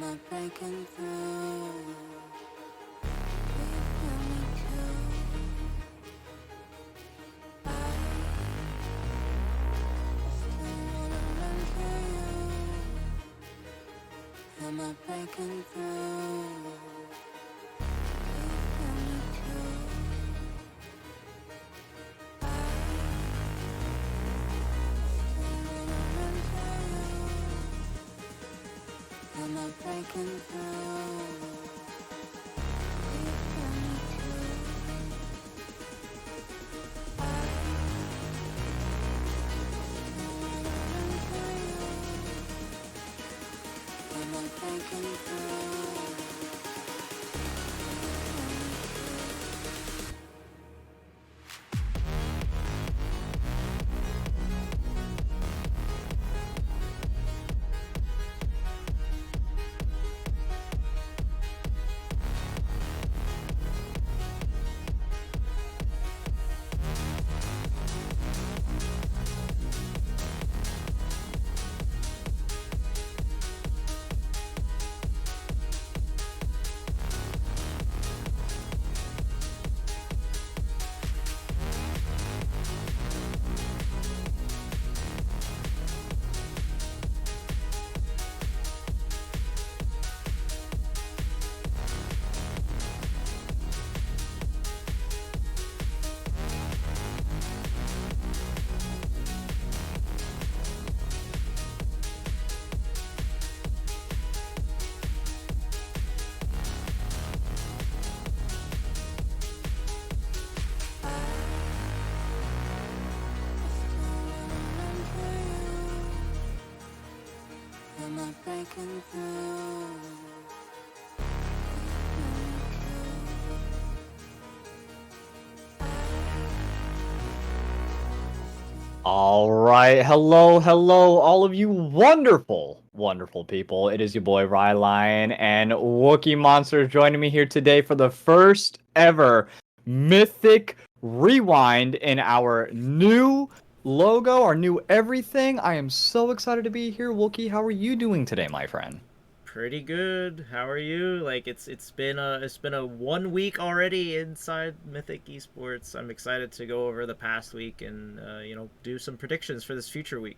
Am I breaking through? Will you feel me too? I still wanna run to you. Am I breaking through? Will you feel me too? I still wanna run to you. Am I breaking through? Will you feel me too? I still wanna run to you. Am I breaking through? Am I breaking through? All right. Hello, hello, all of you wonderful, wonderful people. It is your boy Ryline and Wookie Monster joining me here today for the first ever Mythic Rewind in our new logo, our new everything. I am so excited to be here. Wookie, how are you doing today, my friend? Pretty good. How are you? Like it's been a 1 week already inside Mythic Esports. I'm excited to go over the past week and do some predictions for this future week.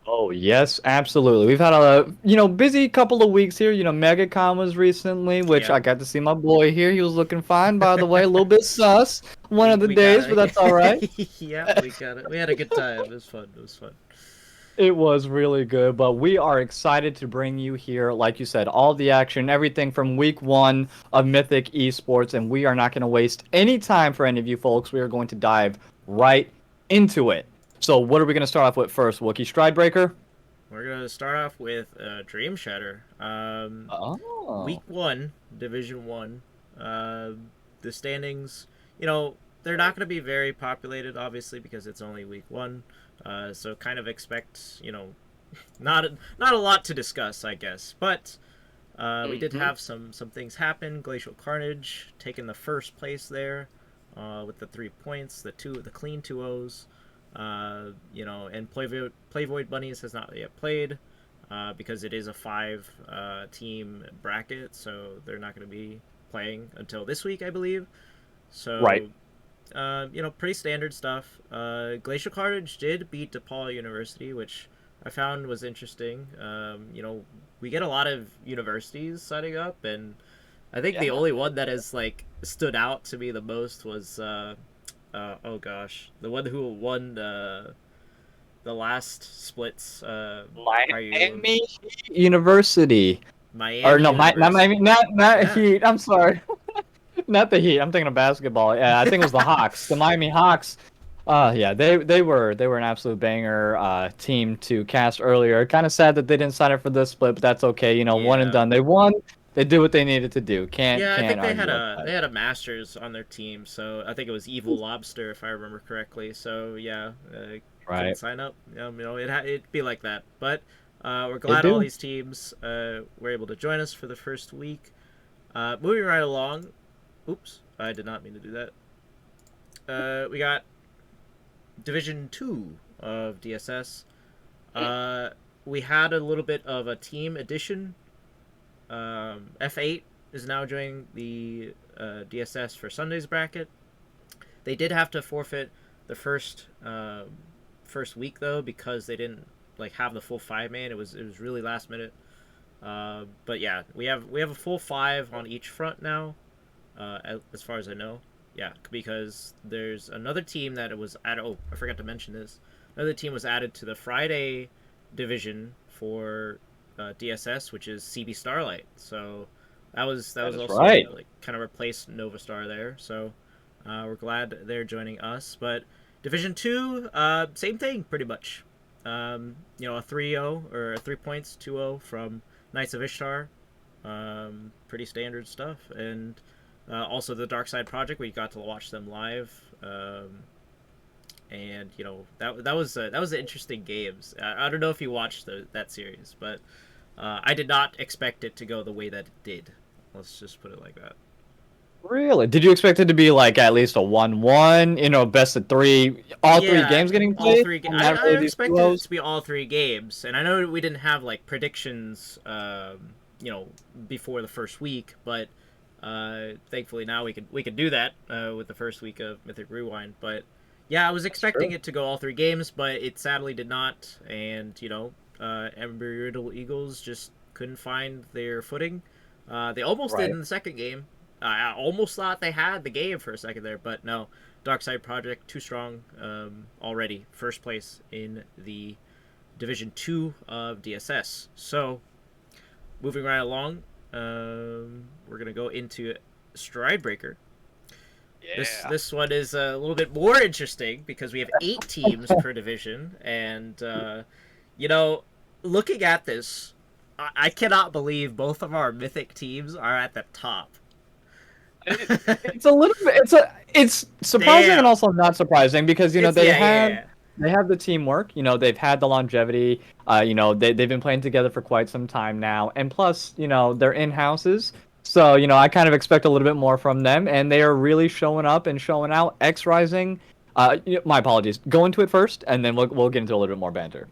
Oh, yes, absolutely. We've had a, busy couple of weeks here. MegaCon was recently, which Yep. I got to see my boy here. He was looking fine, by the way. A little bit sus one we of the we got days, but that's all right. it. Yep, we got it. We had a good time. It was fun. It was fun. It was really good, but we are excited to bring you here, like you said, all the action, everything from week one of Mythic Esports, and we are not going to waste any time for any of you folks. We are going to dive right into it. So, what are we going to start off with first, Wookie? Stridebreaker? We're gonna start off with Dream Shatter. Week Oh. one, Division One. Uh, the standings, you know, they're not gonna be very populated, obviously, because it's only week one. So kind of expect, not a lot to discuss, I guess. But we did Mhm. have some things happen. Glacial Carnage taking the first place there, with the 3 points, the clean 2-0s. And Playvoid Bunnies has not yet played, because it is a five team bracket, so they're not going to be playing until this week, I believe. Right. So, pretty standard stuff. Glacial Carnage did beat DePaul University, which I found was interesting. We get a lot of universities signing up, and I think the Yeah. only one that has like stood out to me the most was oh gosh, the one who won the last splits. Are you Miami Heat University. Or Miami no, not Miami, University? not Yeah, Heat. I'm sorry, not the Heat. I'm thinking of basketball. Yeah, I think it was the Hawks, the Miami Hawks. Yeah, they were an absolute banger team to cast earlier. Kind of sad that they didn't sign up for this split, but that's okay. One and yeah, done. They won. They did what they needed to do. Can't yeah. I can't think they had argue with a that. they had a Masters on their team, so I think it was Evil Lobster if I remember correctly. So yeah, couldn't Right. sign up. It'd be like that. But we're It glad all do. these teams were able to join us for the first week. Moving right along. Oops, I did not mean to do that. We got Division 2 of DSS. Uh, we had a little bit of a team edition. F8 is now joining the DSS for Sunday's bracket. They did have to forfeit the first week though because they didn't like have the full 5-man. It was really last minute. But yeah, we have a full 5 on each front now, as far as I know. Yeah, because there's another team that it was added. Oh, I forgot to mention this. Another team was added to the Friday division for DSS, which is CB Starlight. So that was also right. like kind of replaced Nova Star there. So we're glad they're joining us. But Division 2, same thing pretty much. A 3-0 or a 3 points 2-0 from Knights of Ishtar. Pretty standard stuff. And also the Dark Side Project, we got to watch them live. And that was interesting games. I don't know if you watched that series, but I did not expect it to go the way that it did. Let's just put it like that. Really? Did you expect it to be like at least a 1-1? Best of 3, all 3 Yeah, games getting all played? three. And I, not I really these expected it duos? to be all 3 games, and I know we didn't have like predictions, before the first week, but thankfully now we could do that with the first week of Mythic Rewind. But yeah, I was That's expecting true. it to go all 3 games, but it sadly did not, and Embry Eagles just couldn't find their footing. They almost did Right. in the second game. I almost thought they had the game for a second there, but no. Dark Side Project too strong already. First place in the Division 2 of DSS. So, moving right along, we're going to go into Stridebreaker. Yeah. This one is a little bit more interesting because we have 8 teams per division. And, looking at this, I cannot believe both of our Mythic teams are at the top. It's a little bit. It's surprising and Damn. also not surprising because It's, they yeah, yeah, have yeah. they have the teamwork. They've had the longevity. They've been playing together for quite some time now, and plus they're in houses. So I kind of expect a little bit more from them, and they are really showing up and showing out. X Rising. My apologies. Go into it first, and then we'll get into a little bit more banter.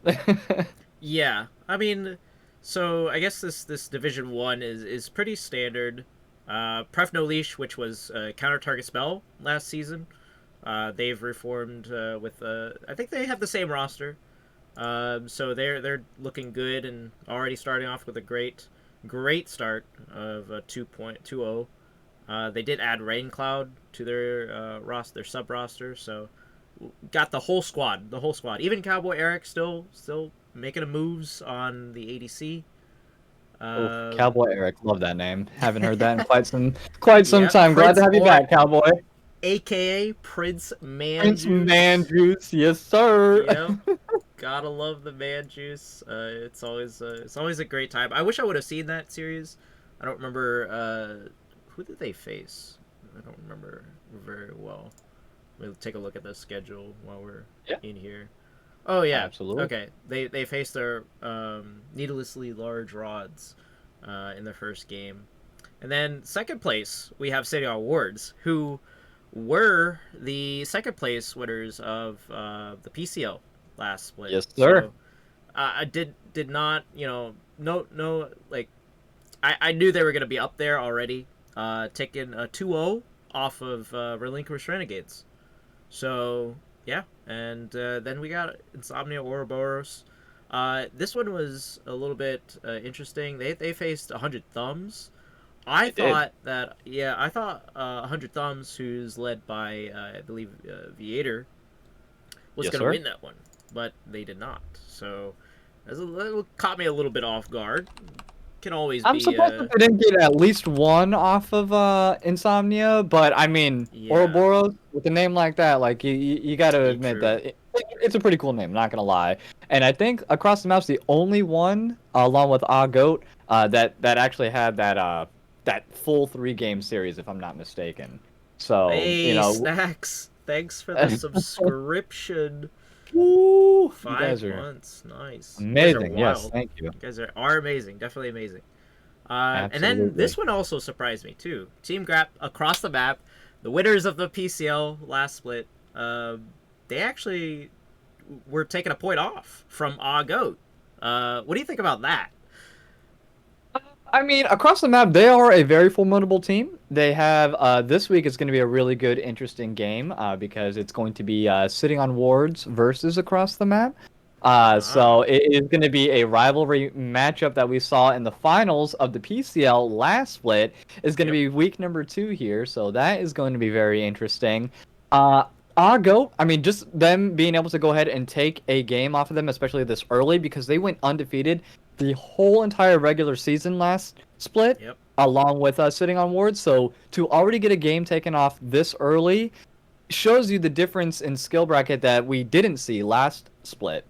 Yeah, I mean, so I guess this Division 1 is pretty standard. Pref No Leash, which was counter target spell last season, they've reformed with I think they have the same roster. So they're looking good and already starting off with a great start of 2.20. They did add Rain Cloud to their sub roster, so got the whole squad. Even Cowboy Eric still making a moves on the ADC. Oof, Uh, Cowboy Eric, love that name. Haven't heard that in quite some yep, time. Glad to Prince have you or back, Cowboy. AKA Prince Man Prince Man Juice. Juice, yes sir. Yep, gotta love the Man Juice. It's always a great time. I wish I would have seen that series. I don't remember who did they face. I don't remember very well. We'll take a look at the schedule while we're Yeah, in here. Oh yeah. absolutely. Okay. They faced their needlessly large rods in their first game, and then second place we have City Awards, who were the second place winners of the PCL last split. Yes, sir. So I did not no like I knew they were gonna be up there already, taking a 2-0 off of Relinquished Renegades. So yeah, and then we got Insomnia Ouroboros. This one was a little bit interesting. They faced 100 Thumbs. They did. I thought 100 Thumbs, who's led by I believe Viator, was Yes, gonna sir. win that one, but they did not. So that caught me a little bit off guard. Can always I'm be surprised that they didn't get at least one off of Insomnia, but I mean, yeah, Ouroboros with a name like that, like you got to admit true. that it's a pretty cool name. Not gonna lie. And I think across the map's the only one, along with Ah Goat, that actually had that full 3 game series, if I'm not mistaken. So Hey, Snacks, thanks for the subscription. woo, you guys Five are months, nice. You guys are amazing. Yes, wild. thank you. You guys are amazing, definitely amazing. And then Absolutely. this one also surprised me too. Team Grap across the map, the winners of the PCL last split. They actually were taking a point off from Ah Goat. What do you think about that? I mean, across the map, they are a very formidable team. They have this week is going to be a really good, interesting game because it's going to be sitting on wards versus across the map. Ah, So it is going to be a rivalry matchup that we saw in the finals of the PCL last split. Is going to yep. be week number 2 here, so that is going to be very interesting. Uh, I'll go. I mean, just them being able to go ahead and take a game off of them, especially this early, because they went undefeated the whole entire regular season last split, Yep. along with us sitting on wards. So to already get a game taken off this early shows you the difference in skill bracket that we didn't see last split.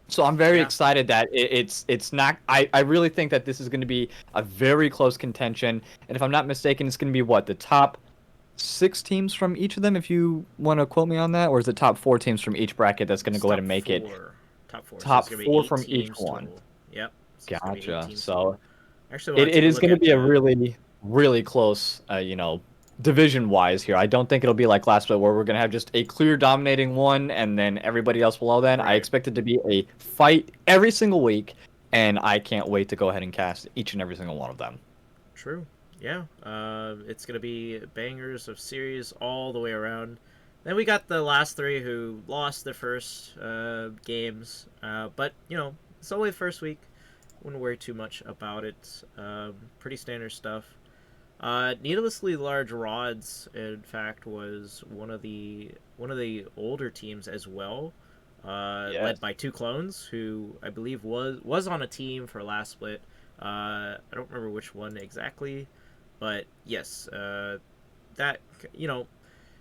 So I'm very Yeah. excited that it's not. I really think that this is going to be a very close contention, and if I'm not mistaken, it's going to be what the top 6 teams from each of them. If you want to quote me on that, or is it top 4 teams from each bracket that's going to It's go ahead top and make it four. Top four. So it's top gonna be four eight from each teams one? total. Yep. So it's gonna be eight Gotcha. teams So total. I actually it, want to it take a is look going to at be a really, really close, division wise here. I don't think it'll be like last split where we're going to have just a clear dominating one and then everybody else below then. I right. expect it to be a fight every single week, and I can't wait to go ahead and cast each and every single one of them. True. Yeah. It's gonna be bangers of series all the way around. Then we got the last three who lost their first games, but it's only the first week. Wouldn't worry too much about it. Pretty standard stuff. Needlessly large rods, in fact, was one of the older teams as well, led Yes. by two clones who I believe was on a team for last split. I don't remember which one exactly, but yes, that you know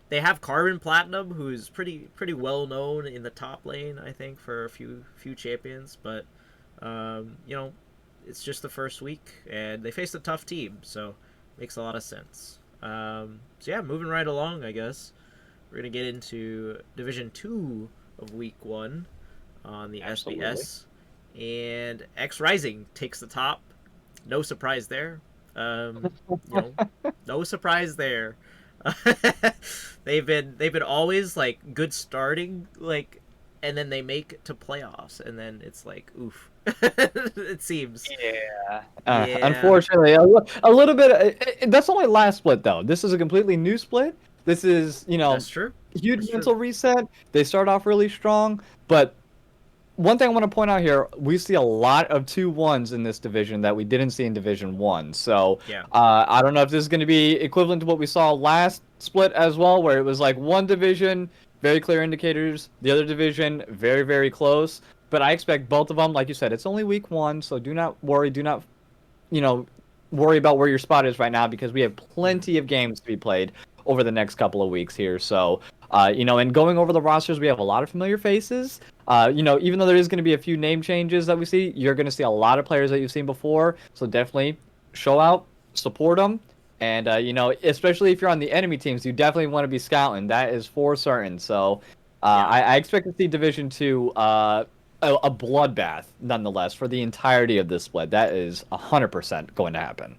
they have Carbon Platinum, who's pretty well known in the top lane, I think, for a few champions, but it's just the first week, and they faced a tough team, so makes a lot of sense. So yeah, moving right along, I guess we're gonna get into Division 2 of Week 1 on the Absolutely. SBS, and X Rising takes the top. No surprise there. You know, no surprise there. they've been always like good starting, like, and then they make it to playoffs, and then it's like oof. It seems. Yeah. Yeah, Unfortunately, a little bit. That's only last split though. This is a completely new split. This is, that's true. huge That's true. mental reset. They start off really strong, but one thing I want to point out here, we see a lot of 2-1s in this division that we didn't see in Division 1. So Yeah. I don't know if this is going to be equivalent to what we saw last split as well, where it was like one division, very clear indicators, the other division, very, very close. But I expect both of them, like you said, it's only week 1, so do not worry. Do not, you know, worry about where your spot is right now because we have Mm-hmm. plenty of games to be played over the next couple of weeks here. So, and going over the rosters, we have a lot of familiar faces. Even though there is going to be a few name changes that we see, you're going to see a lot of players that you've seen before. So definitely show out, support them. And, especially if you're on the enemy teams, you definitely want to be scouting. That is for certain. So Yeah. I expect to see Division 2 a bloodbath, nonetheless, for the entirety of this split. That is 100% going to happen.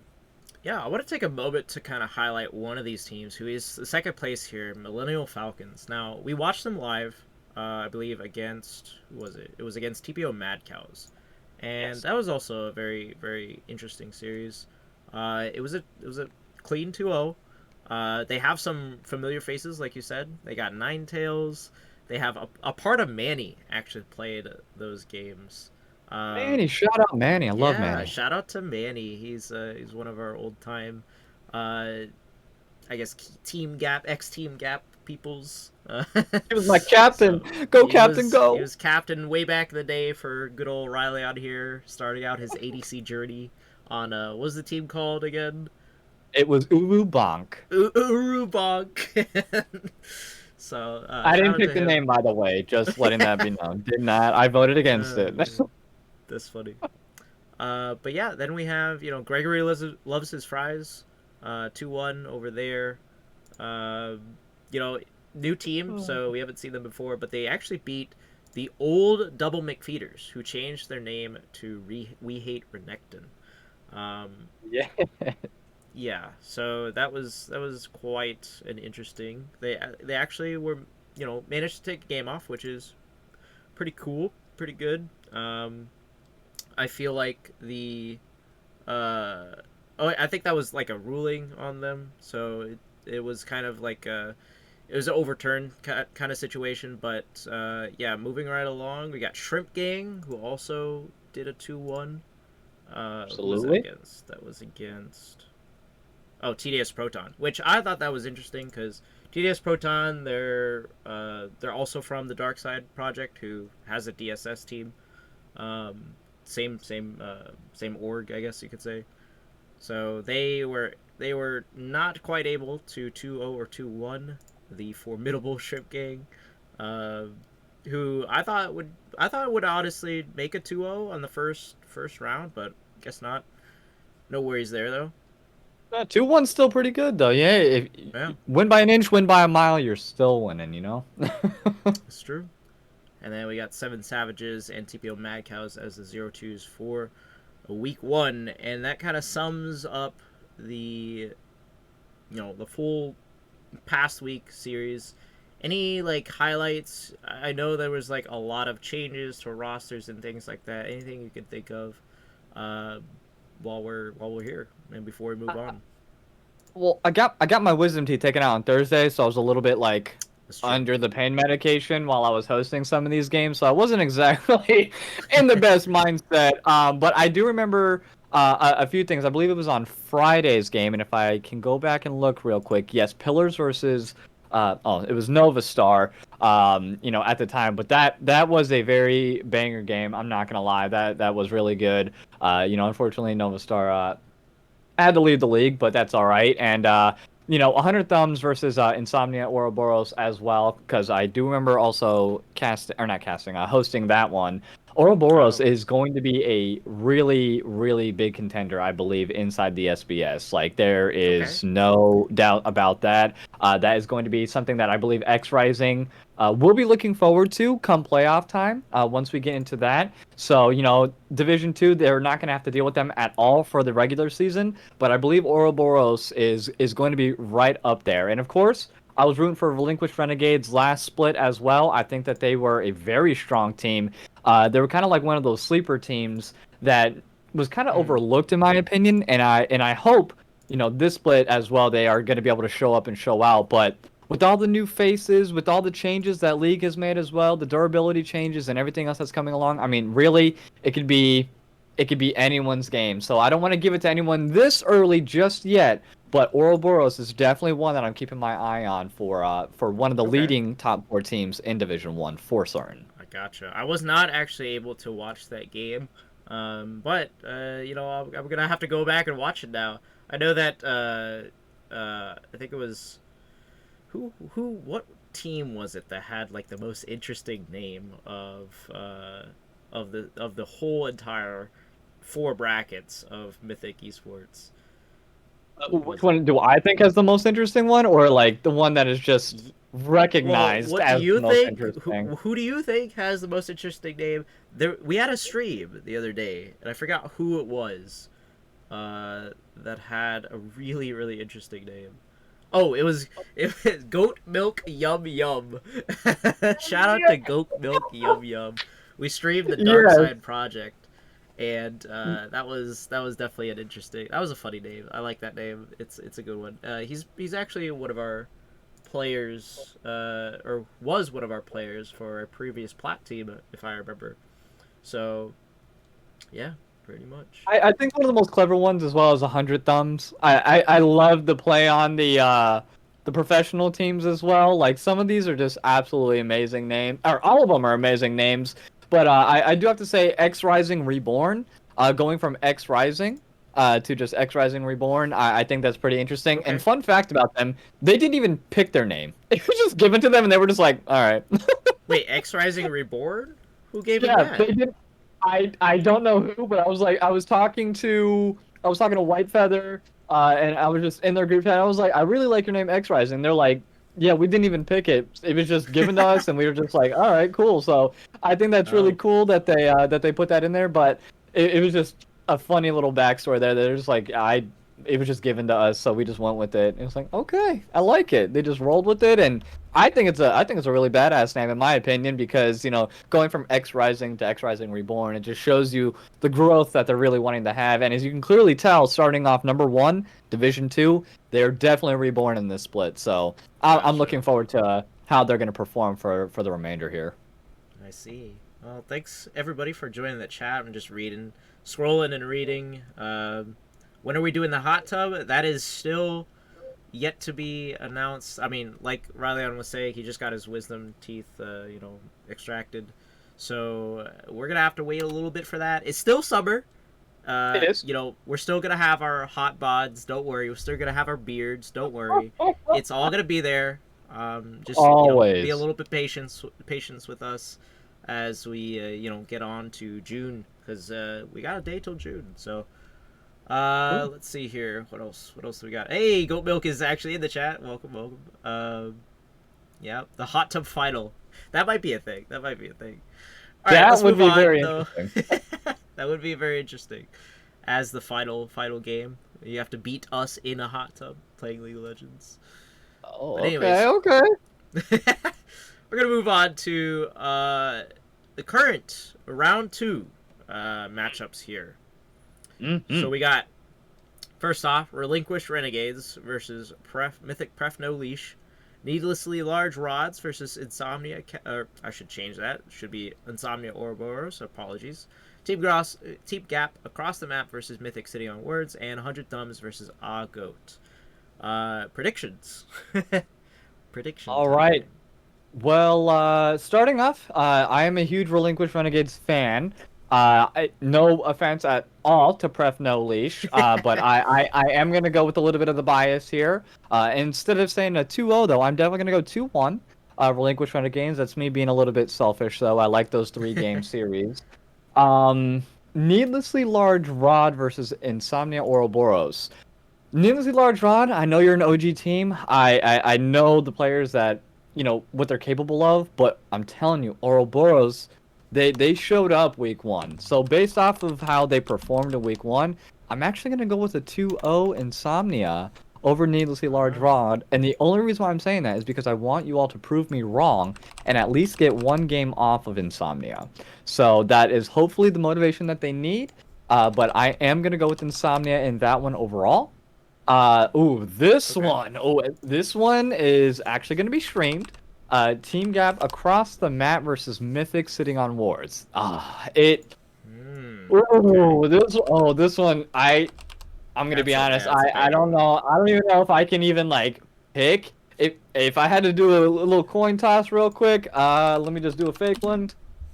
Yeah, I want to take a moment to kind of highlight one of these teams who is the second place here, Millennial Falcons. Now, we watched them live, I believe, against, who was it? It was against TPO Mad Cows. And Yes. that was also a very, very interesting series. It was a clean 2-0. They have some familiar faces, like you said. They got Ninetales. They have a part of Manny actually played those games. Manny, Um, shout out Manny. I love yeah, Manny. shout out to Manny. He's one of our old time, uh, I guess Team Gap, ex Team Gap peoples. He was my captain. So Go, he captain, was he go. was captain way back in the day for good old Riley out here, starting out his ADC journey on what was the team called again? It was Uwu Bonk. Urubonk. So I shout didn't out pick to the name, him. by the way. Just letting that be known. Did not. I voted against it. Man, that's funny. But yeah, then we have Gregory loves his fries, 2-1 over there. Uh, you know, New team, so we haven't seen them before, but they actually beat the old Double McFeeders, who changed their name to We Hate Renekton. Um, Yeah. yeah, so that was quite an interesting. They actually were managed to take a game off, which is pretty cool, pretty good. I feel like Oh, I think that was like a ruling on them. So it was kind of like it was an overturned kind of situation. But yeah, moving right along, we got Shrimp Gang, who also did a 2-1. Who was that Absolutely. against? That was against. Oh, TDS Proton, which I thought that was interesting because TDS Proton, they're also from the Dark Side Project, who has a DSS team. Um, same org, I guess you could say. So they were not quite able to 2-0 or 2-1 the formidable Shrimp Gang, uh, who I thought would honestly make a 2-0 on the first round, but guess not. No worries there though. 2-1's still pretty good though. Yeah, if Yeah, win by an inch, win by a mile, you're still winning. You know. it's true. And then we got Seven Savages and TPO Mad Cows as the 0-2s for week one, and that kind of sums up the full past week series. Any like highlights? I know there was like a lot of changes to rosters and things like that. Anything you could think of uh, while we're here and before we move on? Well, I got my wisdom teeth taken out on Thursday, so I was a little bit like That's true. under the pain medication while I was hosting some of these games, so I wasn't exactly in the best mindset. But I do remember a few things. I believe it was on Friday's game, and if I can go back and look real quick, yes, Pillars versus it was Nova Star. At the time, but that was a very banger game. I'm not gonna lie, that was really good. Unfortunately, Nova Star I had to leave the league, but that's all right. And 100 Thumbs versus Insomnia Ouroboros as well, because I do remember also hosting that one. Ouroboros Oh, is going to be a really, really big contender, I believe, inside the SBS. Like there okay. is no doubt about that. That is going to be something that I believe X Rising will be looking forward to come playoff time. Once we get into that. So, Division 2, they're not going to have to deal with them at all for the regular season, but I believe Ouroboros is going to be right up there. And of course, I was rooting for Relinquished Renegades last split as well. I think that they were a very strong team. They were kind of like one of those sleeper teams that was kind of Hmm. overlooked in my opinion, and I hope, this split as well they are going to be able to show up and show out, but with all the new faces, with all the changes that League has made as well, the durability changes and everything else that's coming along, I mean, really, it could be it could be anyone's game. So I don't want to give it to anyone this early just yet, but Ouroboros is definitely one that I'm keeping my eye on for one of the Okay. leading top 4 teams in Division 1 for certain. I gotcha. I was not actually able to watch that game, but I'm gonna have to go back and watch it now. I know that I think it was what team was it that had like the most interesting name of the whole entire four brackets of Mythic Esports? Who Which was it? one do I think has the most interesting one, or like the one that is just Well, recognized what do as the you most think? Who, interesting? who do you think has the most interesting name? We had a stream the other day, and I forgot who it was. That had a really really interesting name. Oh, it was Goat Milk Yum Yum. Shout out to Goat Milk Yum Yum. We streamed the Dark Yes. Side Project, and that was definitely an interesting. That was a funny name. I like that name. It's a good one. He's actually one of our players, or was one of our players for a previous plat team, if I remember. So yeah, pretty much. I think one of the most clever ones as well is 100 Thumbs. I love the play on the professional teams as well. Like some of these are just absolutely amazing names, or all of them are amazing names. But I do have to say X Rising Reborn, going from X Rising to just X Rising Reborn, I think that's pretty interesting. And Okay. fun fact about them, they didn't even pick their name. It was just given to them, and they were just like, all right. Wait, X Rising Reborn? Who gave him Yeah, that? they did. I don't know who, but I was talking to White Feather, and I was just in their group chat. I was like, I really like your name X Rising. They're like, yeah, we didn't even pick it. It was just given to us, and we were just like, all right, cool. So I think that's really Oh, cool that they put that in there. But it was just a funny little backstory there. They're just like, it was just given to us, so we just went with it. It was like, okay, I like it. They just rolled with it, and I think it's a really badass name in my opinion because going from X Rising to X Rising Reborn, it just shows you the growth that they're really wanting to have. And as you can clearly tell, starting off number 1, Division 2, they're definitely reborn in this split. So I'm Gotcha. looking forward to how they're going to perform for the remainder here. I see. Well, thanks everybody for joining the chat. I'm just reading, scrolling and reading. When are we doing the hot tub? That is still yet to be announced. I mean, like Ryleon was saying, he just got his wisdom teeth, extracted. So we're gonna have to wait a little bit for that. It's still summer. It is. We're still gonna have our hot bods. Don't worry. We're still gonna have our beards. Don't worry. It's all gonna be there. Just be a Always. little bit patience with us as we get on to June because we got a day till June. So let's see here. What else? What else do we got? Hey, Goat Milk is actually in the chat. Welcome, welcome. Yeah, the hot tub final. That might be a thing. That might be a thing. All right, That let's would move be on very though. interesting. That would be very interesting. As the final game, you have to beat us in a hot tub playing League of Legends. Oh, But okay, anyways, okay. we're gonna move on to the current round 2 matchups here. So we got first off, Relinquished Renegades versus Mythic Pref No Leash. Needlessly Large Rods versus Insomnia. Or I should change that. It should be Insomnia Ouroboros. Apologies. Team Gap across the map versus Mythic City on Words, and 100 Thumbs versus Ah Goat. Predictions. Prediction All time. right. Well, starting off, I am a huge Relinquished Renegades fan. No offense at all to Pref No Leash, but I am going to go with a little bit of the bias here. Instead of saying a 2-0, though, I'm definitely going to go 2-1. Relinquished Renegades, that's me being a little bit selfish, though. I like those 3-game series. Um, Needlessly Large Rod versus Insomnia Ouroboros. Needlessly Large Rod, I know you're an OG team. I know the players that, what they're capable of, but I'm telling you, Ouroboros, they showed up week 1. So based off of how they performed in week 1, I'm actually going to go with a 2-0 Insomnia over Needlessly Large Wow. Rod. And the only reason why I'm saying that is because I want you all to prove me wrong and at least get 1 game off of Insomnia. So that is hopefully the motivation that they need. But I am going to go with Insomnia in that one overall. This Okay. one. Oh, this one is actually going to be streamed. Team Gap across the map versus Mythic sitting on wards. Okay. This one. I'm gonna be honest. That's a I banger don't one. know. I don't even know if I can even pick. If I had to do a little coin toss real quick. Let me just do a fake one.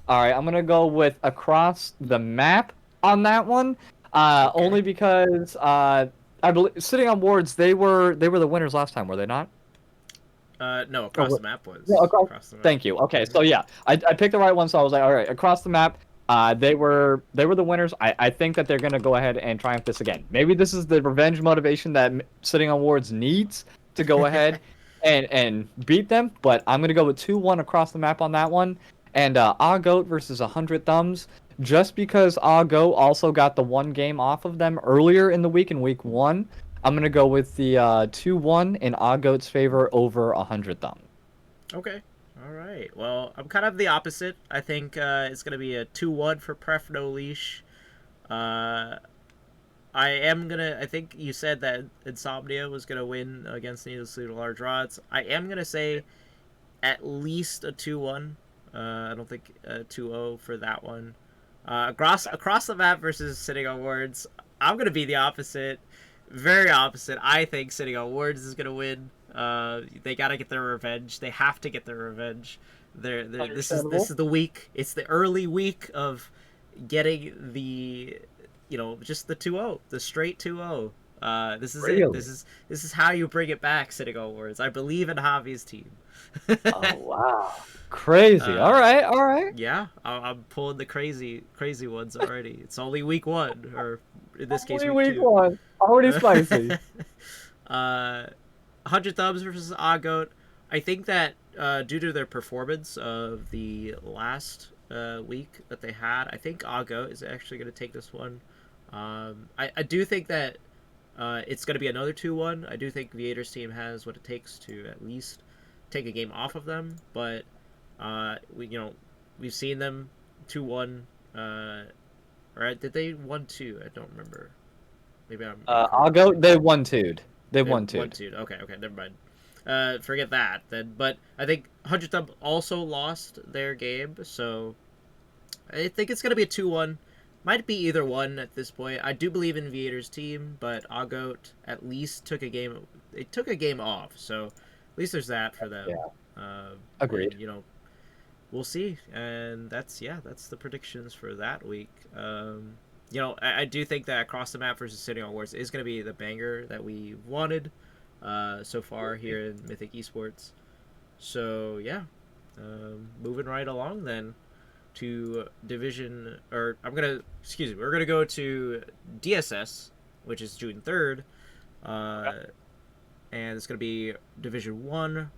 All right, I'm gonna go with across the map on that one. Okay. Only because I believe sitting on wards they were the winners last time, were they not? No, Or across the map no, was across the map. thank you. Okay, Mm-hmm. so yeah, I picked the right one, so I was like, all right, across the map, they were the winners. I think that they're gonna go ahead and triumph this again. Maybe this is the revenge motivation that sitting on wards needs to go ahead and beat them. But I'm gonna go with 2-1 across the map on that one, and Goat versus 100 Thumbs. Just because Goat also got the 1 game off of them earlier in the week in week 1. I'm gonna go with the 2-1 in Goat's favor over 100 Thumbs. Okay. All right. Well, I'm kind of the opposite. I think it's going to be a 2-1 for Pref No Leash. Uh, I think you said that Insomnia was going to win against Needlessly Large Rods. I am going to say at least a 2-1. I don't think a 2-0 for that one. Across the map versus Sitting on Words. I'm going to be the opposite. Very opposite. I think Sitting on Words is going to win. They gotta get their revenge. They have to get their revenge. This is Understandable. the week. It's the early week of getting the, just the 2-0, the straight 2-0. This is it. Really? This is how you bring it back. Sitting on Words. I believe in Javi's team. Oh wow. Crazy. All uh, right, all right. yeah, I'm pulling the crazy ones already. It's only week 1, or in this case, Only week week 2. 1. Already spicy. 100 Thumbs versus Goat. I think that due to their performance of the last week that they had, I think Goat is actually going to take this one. I do think that It's going to be another 2-1. I do think Viator's team has what it takes to at least take a game off of them, but we've seen them 2-1. Right? Did they 1-2? I don't remember. Maybe I'm I'll go. They 1-2'd. They They 1-2'd. 1-2. Okay, never mind. Forget that then. But I think 100 Thumb also lost their game, so I think it's gonna be a 2-1. Might be either one at this point. I do believe in Viator's team, but Agoat at least took a game. They took a game off, so at least there's that for them. Yeah. Agreed. And, we'll see. And that's the predictions for that week. I do think that Across the Map versus City on Wars is going to be the banger that we wanted so far here in Mythic Esports. So yeah, moving right along then to division, or we're gonna go to DSS, which is June 3rd, and it's gonna be Division 1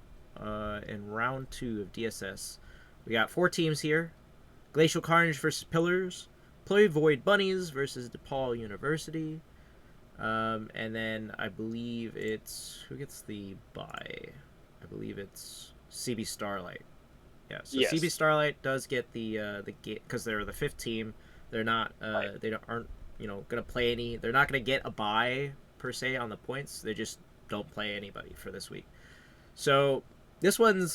in round 2 of DSS. We got 4 teams here: Glacial Carnage versus Pillars, Play Void Bunnies versus DePaul University, and then I believe it's who gets the bye. I believe it's CB Starlight. Yeah, so Yes. CB Starlight does get the game because they're the 5th team. They're not aren't gonna play any. They're not gonna get a bye per se on the points. They just don't play anybody for this week. So this one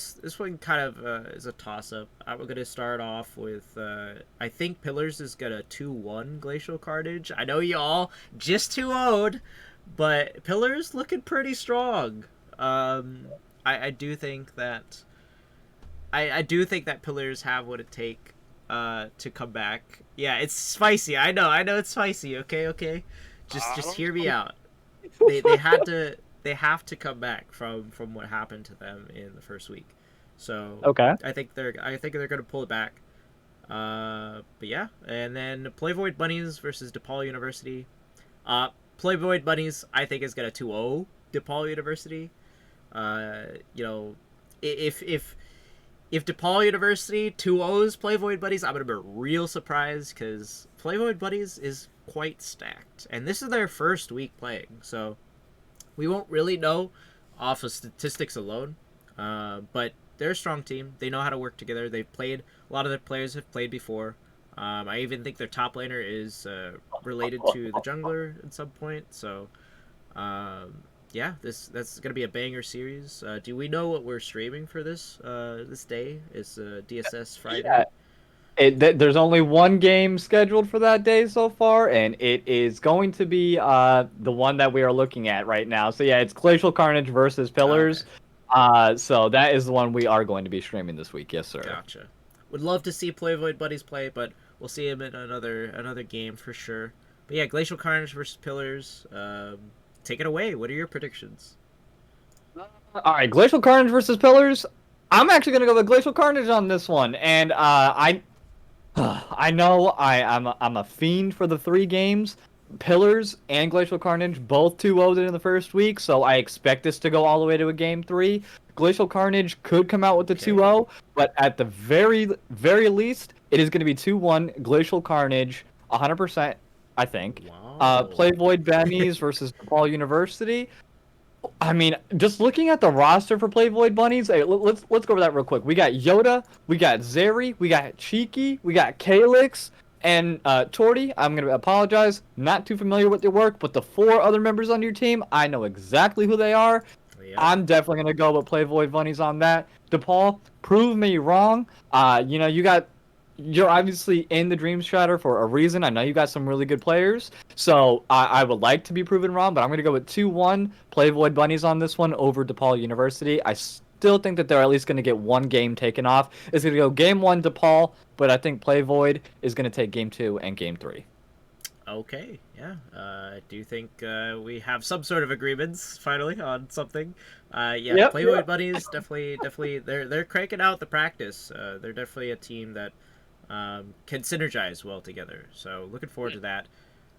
kind of is a toss up. I'm gonna start off with I think Pillars is gonna 2-1 Glacial Carnage. I know y'all just 2-0'd, but Pillars looking pretty strong. I do think that I do think that Pillars have what it take to come back. Yeah, it's spicy. I know it's spicy. Okay. Just hear me out. They have to come back from what happened to them in the first week. So Okay. I think they're gonna pull it back. But yeah, and then Play Void Bunnies versus DePaul University. Play Void Bunnies I think is gonna 2-0 DePaul University. If DePaul University 2-0s Play Void Buddies, I'm going to be real surprised because Play Void Buddies is quite stacked. And this is their first week playing, so we won't really know off of statistics alone. But they're a strong team. They know how to work together. They've played, a lot of their players have played before. I even think their top laner is related to the jungler at some point. So, yeah, that's gonna be a banger series. Do we know what we're streaming for this day? Is DSS Friday? Yeah. There's only one game scheduled for that day so far, and it is going to be the one that we are looking at right now. So yeah, it's Glacial Carnage versus Pillars. Okay. So that is the one we are going to be streaming this week. Yes, sir. Gotcha. Would love to see Play Void Buddies play, but we'll see him in another game for sure. But yeah, Glacial Carnage versus Pillars. Take it away. What are your predictions? All right, Glacial Carnage versus Pillars. I'm actually gonna go with Glacial Carnage on this one, and I know I'm a fiend for the 3 games. Pillars and Glacial Carnage both 2-0'd in the first week, so I expect this to go all the way to a game 3. Glacial Carnage could come out with the 2-0, but at the very least, it is going to be 2-1 Glacial Carnage, 100%, I think. Wow. Play Void Bunnies versus DePaul University. I mean, just looking at the roster for Play Void Bunnies, hey, let's go over that real quick. We got Yoda, we got Zeri, we got Cheeky, we got Kalix, and Torty. I'm gonna apologize, not too familiar with your work, but the 4 other members on your team, I know exactly who they are. Yeah. I'm definitely gonna go with Play Void Bunnies on that. DePaul, prove me wrong. You're obviously in the Dream Shatter for a reason. I know you got some really good players, so I would like to be proven wrong, but I'm going to go with 2-1 Play Void Bunnies on this one over DePaul University. I still think that they're at least going to get one game taken off. It's going to go game 1 DePaul, but I think Play Void is going to take game 2 and game 3. Okay, yeah. I do think we have some sort of agreements finally on something. Yep, Play Void Bunnies definitely they're cranking out the practice. They're definitely a team that can synergize well together. So looking forward to that.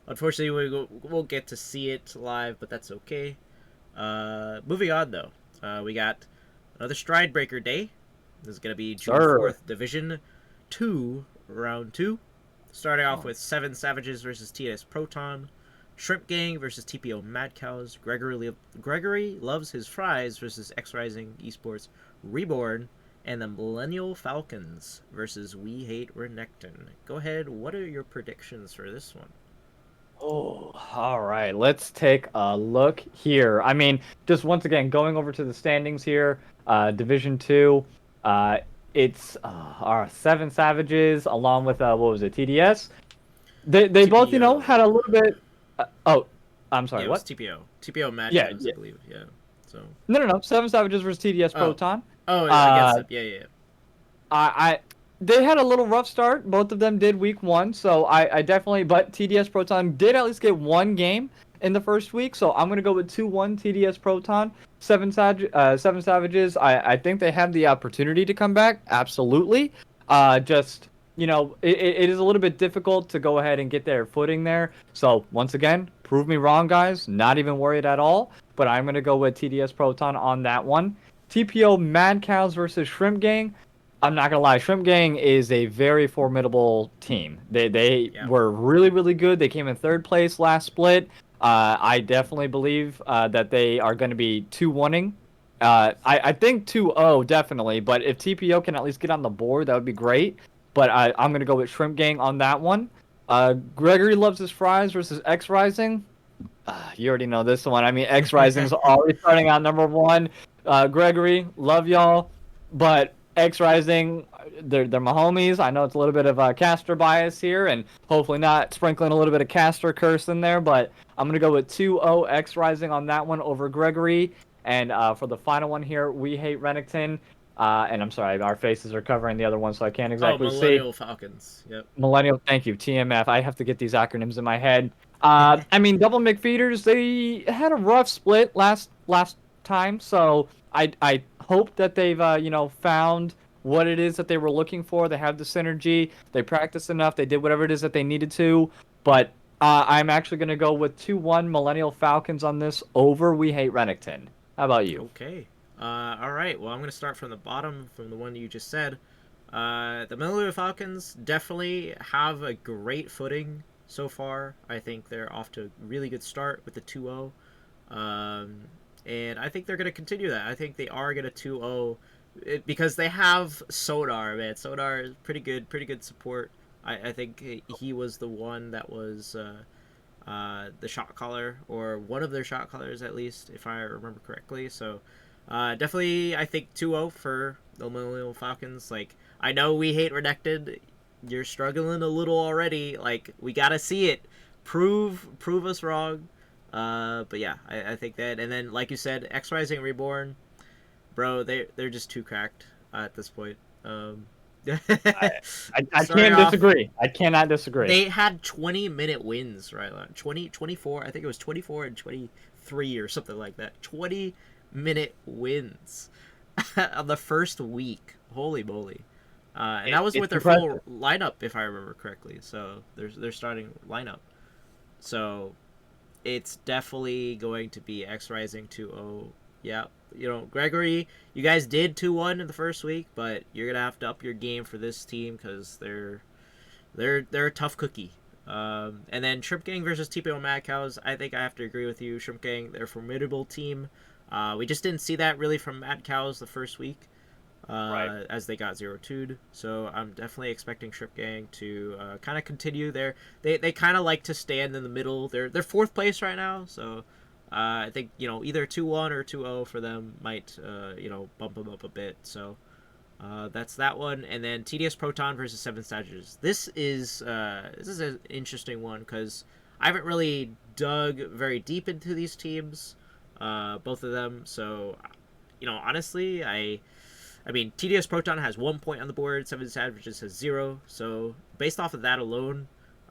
Unfortunately, we won't get to see it live, but that's okay. Moving on though, we got another Stride Breaker day. This is gonna be June 4th, Division 2, Round 2. Starting off with 7 Savages versus TS Proton. Shrimp Gang versus TPO Mad Cows. Gregory Loves His Fries versus X Rising Esports Reborn. And the Millennial Falcons versus We Hate Renekton. Go ahead, what are your predictions for this one? Oh, all right. Let's take a look here. I mean, just once again, going over to the standings here, Division Two, uh, it's our Seven Savages along with what was it, TDS? They both, TPO. had a little bit. Oh, I'm sorry. Yeah, it was What? TPO. TPO Mad Yeah, Cows, I yeah. believe. Yeah. So. No, no, no. Seven Savages versus TDS Oh. Proton. Oh, against Uh, them. Yeah, yeah. I they had a little rough start. Both of them did week one, so I definitely. But TDS Proton did at least get one game in the first week, so I'm gonna go with 2-1 TDS Proton. Seven Savages. I think they have the opportunity to come back. Absolutely. Just it is a little bit difficult to go ahead and get their footing there. So once again, prove me wrong, guys. Not even worried at all. But I'm gonna go with TDS Proton on that one. TPO Mad Cows versus Shrimp Gang. I'm not gonna lie, Shrimp Gang is a very formidable team. They Yeah. were really, really good. They came in third place last split. I definitely believe that they are going to be 2-1ing. I think 2-0 definitely, but if TPO can at least get on the board, that would be great. But I'm going to go with Shrimp Gang on that one. Gregory Loves His Fries versus X Rising. You already know this one. I mean, X Rising's already starting out number one. Gregory, love y'all, but X Rising, they're my homies. I know it's a little bit of a caster bias here, and hopefully not sprinkling a little bit of caster curse in there. But I'm gonna go with 2-0 X Rising on that one over Gregory. And for the final one here, We Hate Renekton. And I'm sorry, our faces are covering the other one, so I can't Oh, exactly see. Millennial Falcons. Yep. Millennial, thank you, TMF. I have to get these acronyms in my head. I mean, Double McFeeders, they had a rough split last time, so I hope that they've found what it is that they were looking for. They have the synergy. They practiced enough. They did whatever it is that they needed to. But I'm actually gonna go with 2-1 Millennial Falcons on this over We Hate Renekton. How about you? Okay. All right. Well, I'm going to start from the bottom, from the one you just said. The Millennial Falcons definitely have a great footing so far. I think they're off to a really good start with the 2-0. And I think they're going to continue that. I think they are going to 2-0 because they have Sodar, man. Sodar is pretty good support. I think he was the one that was the shot caller, or one of their shot callers at least, if I remember correctly. So definitely, I think 2-0 for the Millennial Falcons. Like, I know We Hate Redacted. You're struggling a little already. Like, we gotta see it. Prove us wrong. But yeah, I think that. And then, like you said, X Rising Reborn, bro, they're just too cracked at this point. I can't disagree. I cannot disagree. They had 20-minute wins, right? 24, I think it was 24 and 23 or something like that. 20-minute wins on the first week. Holy moly. And that was with their full lineup, if I remember correctly. So their starting lineup. So it's definitely going to be X Rising 2-0. Yeah, Gregory, you guys did 2-1 in the first week, but you're gonna have to up your game for this team because they're a tough cookie. And then Shrimp Gang versus TPO Mad Cows. I think I have to agree with you. Shrimp Gang, they're a formidable team. We just didn't see that really from Mad Cows the first week, Right. as they got 0-2'd. So I'm definitely expecting Shrimp Gang to kind of continue there. They kind of like to stand in the middle. They're fourth place right now, so. I think either 2-1 or 2-0 for them might bump them up a bit. So that's that one. And then TDS Proton versus Seven Savages. This is an interesting one because I haven't really dug very deep into these teams, both of them. So honestly, I mean TDS Proton has 1 point on the board. Seven Savages has 0. So based off of that alone.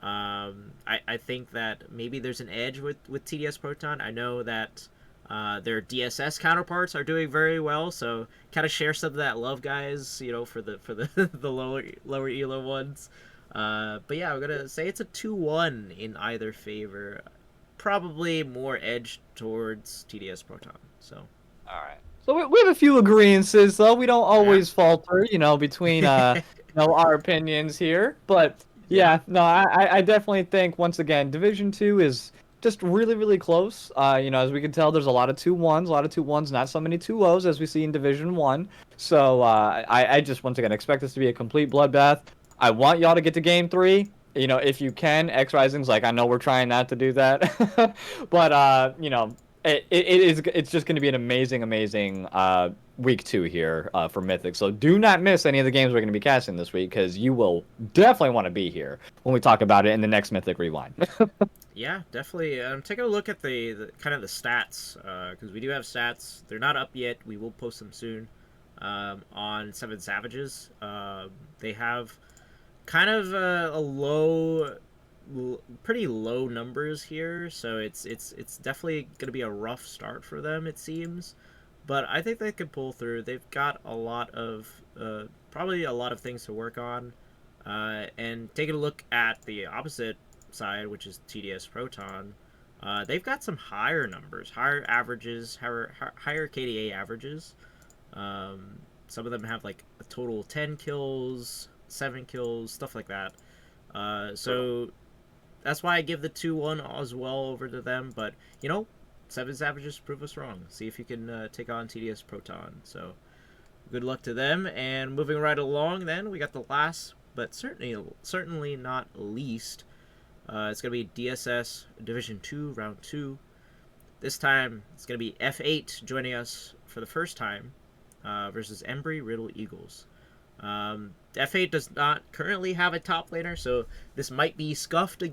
I think that maybe there's an edge with TDS Proton. I know that their DSS counterparts are doing very well, so kind of share some of that love, guys. For the the lower elo ones. But yeah, I'm gonna say it's a 2-1 in either favor. Probably more edge towards TDS Proton. So. All right. So we have a few agreeances, though. We don't always falter, between our opinions here. But yeah, no, I definitely think once again, Division 2 is just really, really close. As we can tell, there's a lot of 2-1s, a lot of 2-1s, not so many 2-0s as we see in Division 1. So I just, once again, expect this to be a complete bloodbath. I want y'all to get to Game 3. If you can, X Rising's like, I know we're trying not to do that. But, it's just going to be an amazing, amazing week 2 here for Mythic. So do not miss any of the games we're going to be casting this week, because you will definitely want to be here when we talk about it in the next Mythic Rewind. Yeah, definitely. Taking a look at the kind of the stats, because we do have stats. They're not up yet. We will post them soon on Seven Savages. They have kind of pretty low numbers here, so it's definitely going to be a rough start for them, it seems. But I think they can pull through. They've got a lot of probably a lot of things to work on. And taking a look at the opposite side, which is TDS Proton, they've got some higher numbers, higher averages, higher KDA averages. Some of them have like a total 10 kills, 7 kills, stuff like that. So that's why I give the 2-1 as well over to them. But, Seven Savages prove us wrong. See if you can take on TDS Proton. So good luck to them. And moving right along then, we got the last, but certainly not least. It's going to be DSS Division 2, Round 2. This time, it's going to be F8 joining us for the first time versus Embry Riddle Eagles. F8 does not currently have a top laner, so this might be scuffed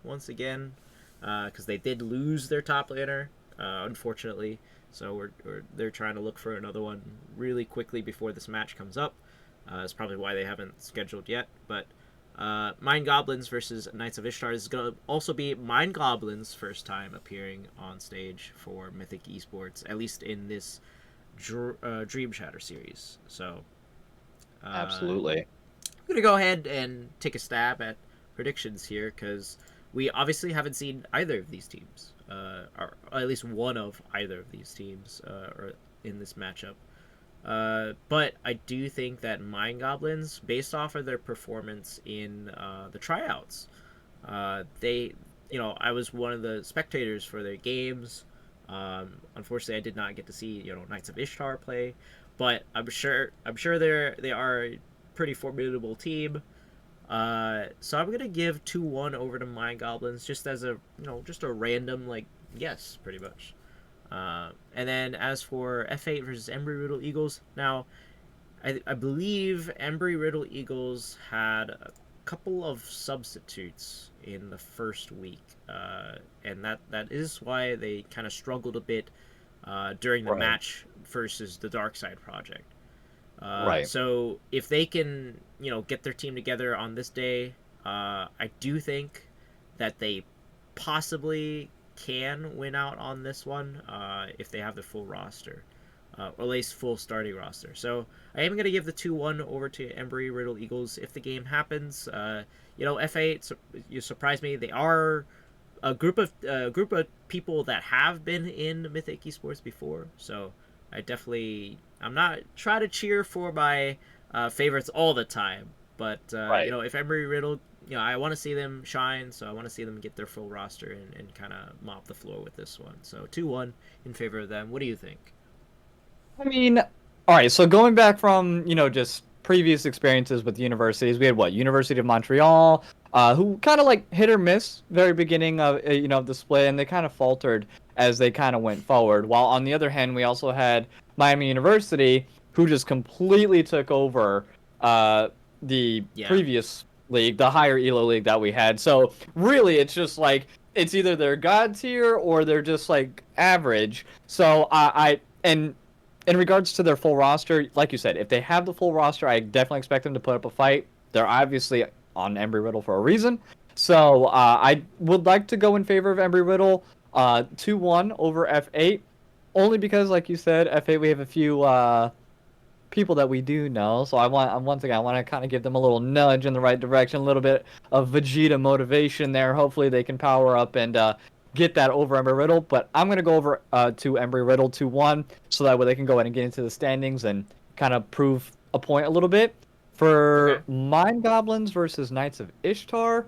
once again, because they did lose their top laner, unfortunately. So they're trying to look for another one really quickly before this match comes up. That's probably why they haven't scheduled yet. But Mind Goblins versus Knights of Ishtar is going to also be Mind Goblins' first time appearing on stage for Mythic Esports, at least in this Dream Shatter series. So Absolutely. I'm going to go ahead and take a stab at predictions here, because we obviously haven't seen either of these teams, or at least one of either of these teams or in this matchup. But I do think that Mind Goblins, based off of their performance in the tryouts, I was one of the spectators for their games. Unfortunately, I did not get to see Knights of Ishtar play, but I'm sure they are a pretty formidable team. So I'm gonna give 2-1 over to Mind Goblins, just as a random guess, pretty much. And then as for F8 versus Embry Riddle Eagles, now I believe Embry Riddle Eagles had a couple of substitutes in the first week, and that is why they kind of struggled a bit during the match versus the Dark Side Project. Right. So if they can, get their team together on this day, I do think that they possibly can win out on this one if they have the full roster, or at least full starting roster. So I am going to give the 2-1 over to Embry Riddle Eagles if the game happens. F8, you surprised me. They are a group of people that have been in Mythic Esports before, so I'm not trying to cheer for my favorites all the time, but if Embry Riddle, I want to see them shine, so I want to see them get their full roster and kind of mop the floor with this one. So 2-1 in favor of them. What do you think? I mean, all right, so going back from, just previous experiences with universities, we had University of Montreal, who kind of hit or miss very beginning of, the split, and they kind of faltered as they kind of went forward. While on the other hand, we also had Miami University, who just completely took over the previous league, the higher ELO league that we had. So really, it's just it's either they're god tier or they're just average. So and in regards to their full roster, like you said, if they have the full roster, I definitely expect them to put up a fight. They're obviously on Embry Riddle for a reason. So I would like to go in favor of Embry Riddle 2-1 over F8, only because, like you said, F8, we have a few people that we do know. So I want to kind of give them a little nudge in the right direction, a little bit of Vegeta motivation there. Hopefully they can power up and get that over Embry Riddle. But I'm going to go over to Embry Riddle 2-1, so that way they can go ahead and get into the standings and kind of prove a point a little bit. For Mind Goblins versus Knights of Ishtar,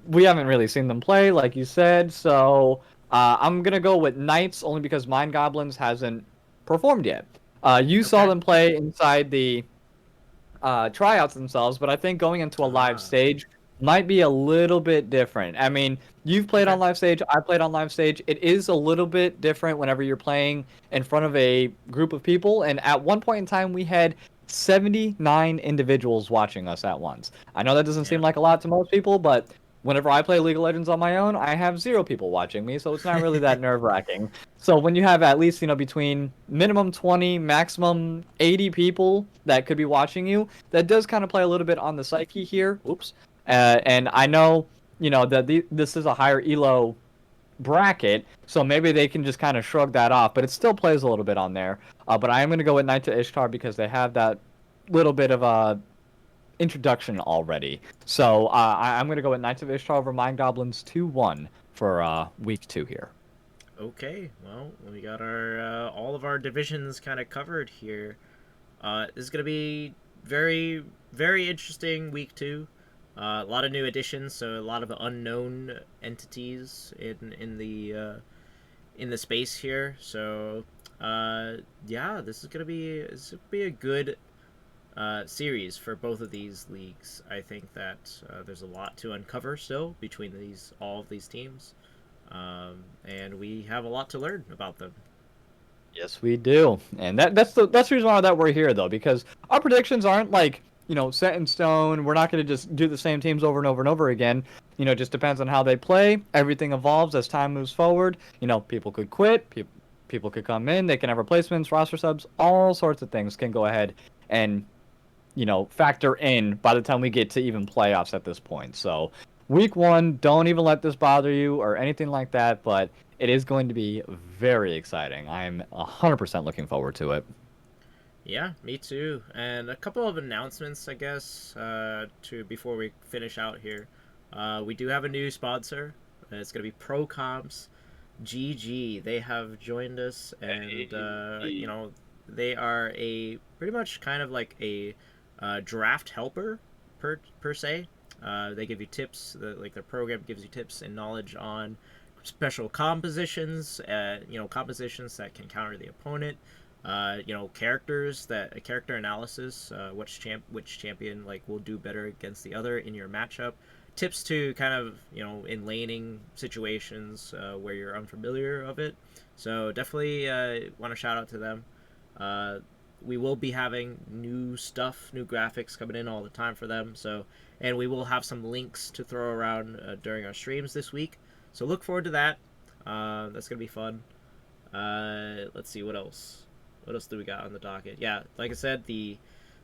we haven't really seen them play, like you said. So I'm gonna go with Knights only because Mind Goblins hasn't performed yet. You saw Okay. them play inside the tryouts themselves, but I think going into a live Ah. stage might be a little bit different. I mean, you've played Okay. on live stage, I played on live stage. It is a little bit different whenever you're playing in front of a group of people, and at one point in time, we had 79 individuals watching us at once. I know that doesn't Yeah. seem like a lot to most people, but whenever I play League of Legends on my own, I have 0 people watching me, so it's not really that nerve-wracking. So when you have at least, between minimum 20, maximum 80 people that could be watching you, that does kind of play a little bit on the psyche here. Oops. And I know, that this is a higher elo bracket, so maybe they can just kind of shrug that off, but it still plays a little bit on there. But I am going to go with Knight to Ishtar because they have that little bit of a introduction already. So I'm going to go with Knights of Ishtar over Mind Goblins 2-1 for week 2 here. Okay. Well, we got our all of our divisions kind of covered here. This is gonna be very, very interesting week 2. A lot of new additions, so a lot of unknown entities in the space here. So, yeah, this is gonna be a good series for both of these leagues. I think that there's a lot to uncover still between all of these teams, and we have a lot to learn about them. Yes, we do, and that's the reason why that we're here though, because our predictions aren't like set in stone. We're not going to just do the same teams over and over and over again. It just depends on how they play. Everything evolves as time moves forward. People could quit. People could come in. They can have replacements, roster subs, all sorts of things can go ahead and factor in by the time we get to even playoffs at this point. So week 1, don't even let this bother you or anything like that, but it is going to be very exciting. I'm 100% looking forward to it. Yeah, me too. And a couple of announcements, I guess, to before we finish out here. We do have a new sponsor. It's gonna be ProComps GG. They have joined us, and they are a pretty much kind of like a draft helper per se. They give you tips. Like their program gives you tips and knowledge on special compositions. Compositions that can counter the opponent. Characters that a character analysis. Which champion like will do better against the other in your matchup. Tips to kind of in laning situations where you're unfamiliar of it. So definitely want to shout out to them. We will be having new stuff, new graphics coming in all the time for them. So, and we will have some links to throw around during our streams this week. So look forward to that. That's gonna be fun. Let's see what else. What else do we got on the docket? Yeah, like I said, the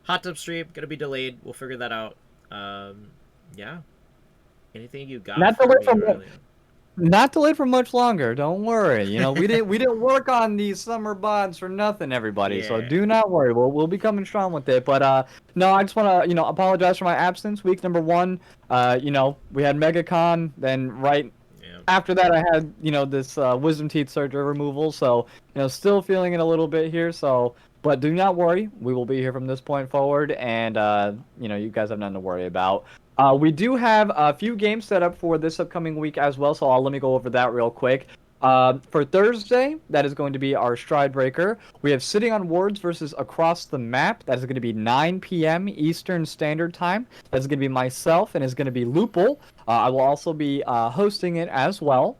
hot tub stream gonna be delayed. We'll figure that out. Yeah. Anything you got Not for delayed me, from Aurelian? Not delayed for much longer. Don't worry. We didn't work on these summer bods for nothing, everybody. So Yeah. do not worry. We'll be coming strong with it. But no, I just want to apologize for my absence. Week number 1, we had MegaCon. Then right Yeah. after that, I had this wisdom teeth surgery removal. So still feeling it a little bit here. So, but do not worry. We will be here from this point forward, and you guys have nothing to worry about. We do have a few games set up for this upcoming week as well, so let me go over that real quick. For Thursday, that is going to be our Stride Breaker. We have Sitting on Words versus Across the Map. That is going to be 9 p.m. Eastern Standard Time. That's going to be myself, and it's going to be Loople. I will also be hosting it as well.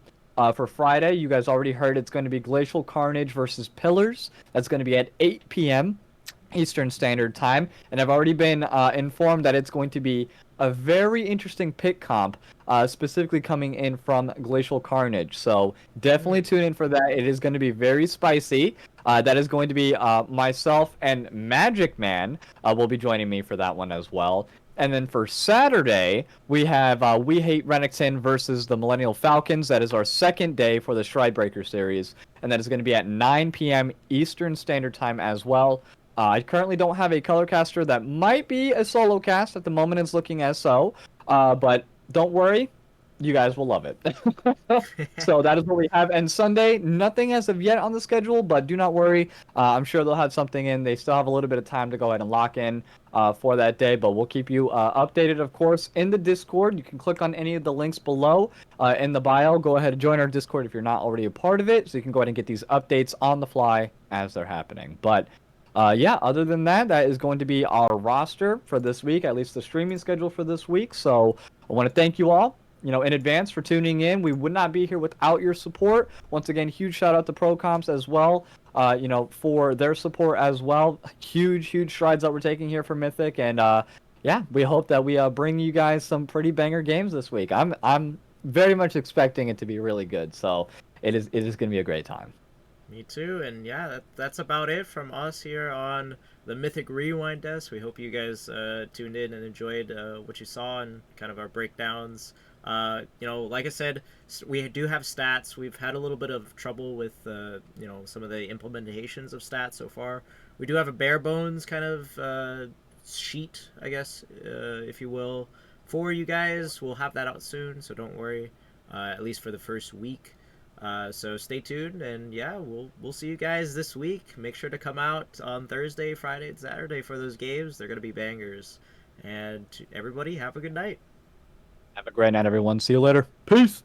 For Friday, you guys already heard it's going to be Glacial Carnage versus Pillars. That's going to be at 8 p.m. Eastern Standard Time, and I've already been informed that it's going to be a very interesting pick comp, specifically coming in from Glacial Carnage. So definitely tune in for that. It is going to be very spicy. That is going to be myself and Magic Man will be joining me for that one as well. And then for Saturday, we have We Hate Renekton versus the Millennial Falcons. That is our second day for the Stride Breaker series, and that is going to be at 9 p.m. Eastern Standard Time as well. I currently don't have a color caster. That might be a solo cast at the moment. It's looking as so. But don't worry. you guys will love it. So that is what we have. And Sunday, nothing as of yet on the schedule, but do not worry. I'm sure they'll have something in. They still have a little bit of time to go ahead and lock in for that day, but we'll keep you updated, of course, in the Discord. You can click on any of the links below in the bio. Go ahead and join our Discord if you're not already a part of it, so you can go ahead and get these updates on the fly as they're happening. But yeah, other than that, that is going to be our roster for this week, at least the streaming schedule for this week. So I want to thank you all, in advance for tuning in. We would not be here without your support. Once again, huge shout out to ProComps as well, for their support as well. Huge strides that we're taking here for Mythic, and yeah, we hope that we bring you guys some pretty banger games this week. I'm very much expecting it to be really good. So it is going to be a great time. Me too, and yeah, that's about it from us here on the Mythic Rewind Desk. We hope you guys tuned in and enjoyed what you saw and kind of our breakdowns. Like I said, we do have stats. We've had a little bit of trouble with some of the implementations of stats so far. We do have a bare bones kind of sheet, I guess, if you will, for you guys. We'll have that out soon, so don't worry. At least for the first week. So stay tuned, and yeah, we'll see you guys this week. Make sure to come out on Thursday, Friday, and Saturday for those games. They're gonna be bangers. And everybody, have a good night. Have a great night, everyone. See you later. Peace.